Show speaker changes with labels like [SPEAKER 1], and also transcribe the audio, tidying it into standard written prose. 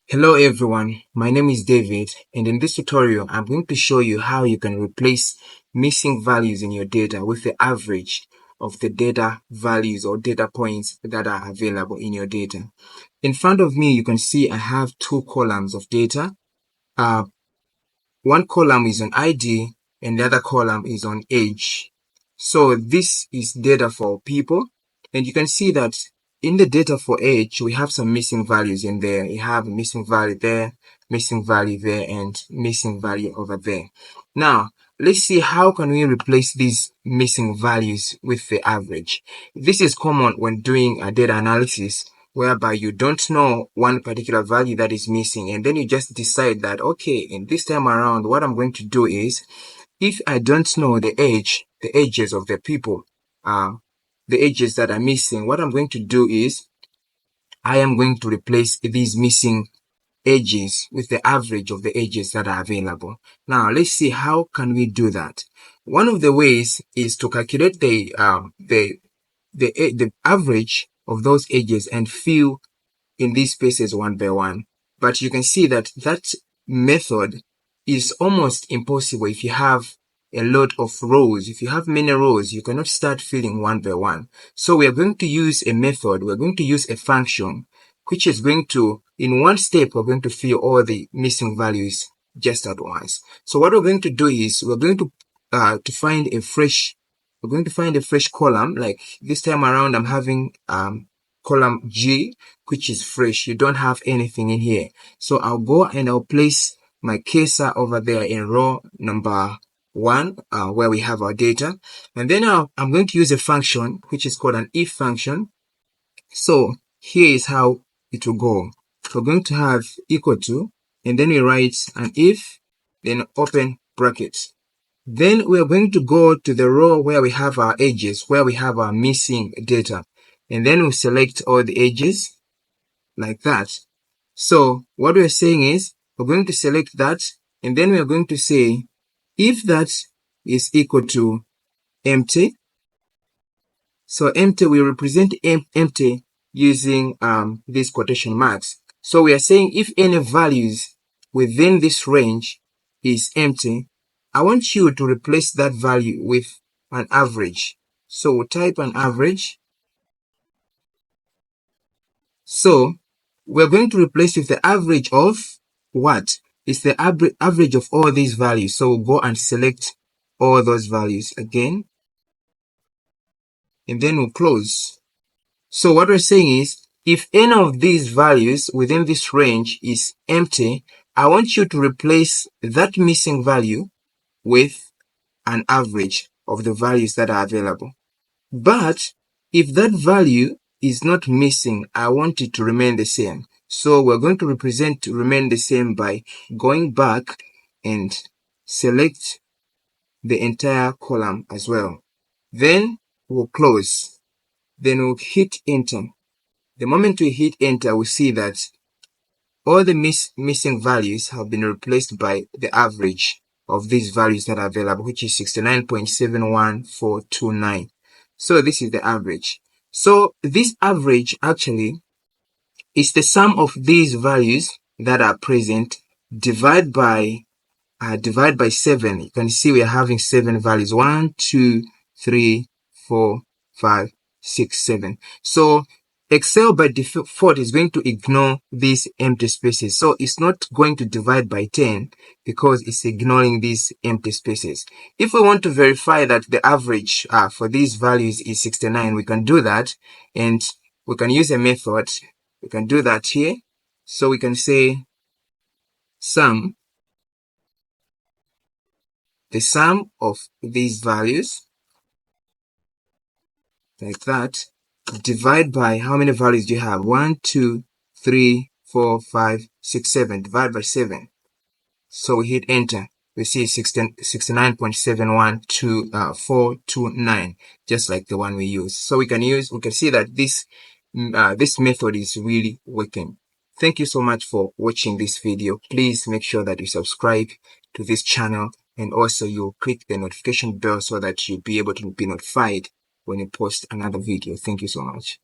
[SPEAKER 1] Hello everyone, my name is David, and in this tutorial I'm going to show you how you can replace missing values in your data with the average of the data values or data points that are available in your data. In front of me you can see I have two columns of data. One column is on ID and the other column is on age. So this is data for people, and you can see that in the data for age, we have some missing values in there. You have a missing value there, missing value there, and missing value over there. Now, let's see how can we replace these missing values with the average. This is common when doing a data analysis, whereby you don't know one particular value that is missing, and then you just decide that, okay, in this time around, what I'm going to do is, if I don't know the ages of the people, the ages that are missing, what I'm going to do is I am going to replace these missing ages with the average of the ages that are available. Now, let's see how can we do that. One of the ways is to calculate the average of those ages and fill in these spaces one by one. But you can see that that method is almost impossible if you have a lot of rows. If you have many rows, you cannot start filling one by one. So we are going to use a method. We're going to use a function, which is going to, in one step, we're going to fill all the missing values just at once. So what we're going to do is we're going to find a fresh column. Like this time around, I'm having column G, which is fresh. You don't have anything in here. So I'll go and I'll place my cursor over there in row number 1, where we have our data. And then I'm going to use a function, which is called an if function. So here is how it will go. We're going to have equal to, and then we write an if, then open brackets. Then we're going to go to the row where we have our ages, where we have our missing data. And then we select all the ages like that. So what we're saying is we're going to select that, and then we're going to say if that is equal to empty. So empty, we represent empty using these quotation marks. So we are saying if any values within this range is empty, I want you to replace that value with an average. So we'll type an average. So we're going to replace with the average of what? It's the average of all these values. So we'll go and select all those values again. And then we'll close. So what we're saying is, if any of these values within this range is empty, I want you to replace that missing value with an average of the values that are available. But if that value is not missing, I want it to remain the same. So we're going to represent to remain the same by going back and select the entire column as well. Then we'll close. Then we'll hit enter. The moment we hit enter, we see that all the missing values have been replaced by the average of these values that are available, which is 69.71429. So this is the average. So this average actually is the sum of these values that are present divided by 7. You can see we are having 7 values. 1, 2, 3, 4, 5, 6, 7. So Excel by default is going to ignore these empty spaces. So it's not going to divide by 10 because it's ignoring these empty spaces. If we want to verify that the average for these values is 69, we can do that, and we can use a method. We can do that here. So we can say sum, the sum of these values, like that, divide by how many values do you have? 1, 2, 3, 4, 5, 6, 7. Divide by 7. So we hit enter. We see 69.712,429, just like the one we use. So we can see that this method is really working. Thank you so much for watching this video. Please make sure that you subscribe to this channel, and also you click the notification bell so that you'll be able to be notified when you post another video. Thank you so much.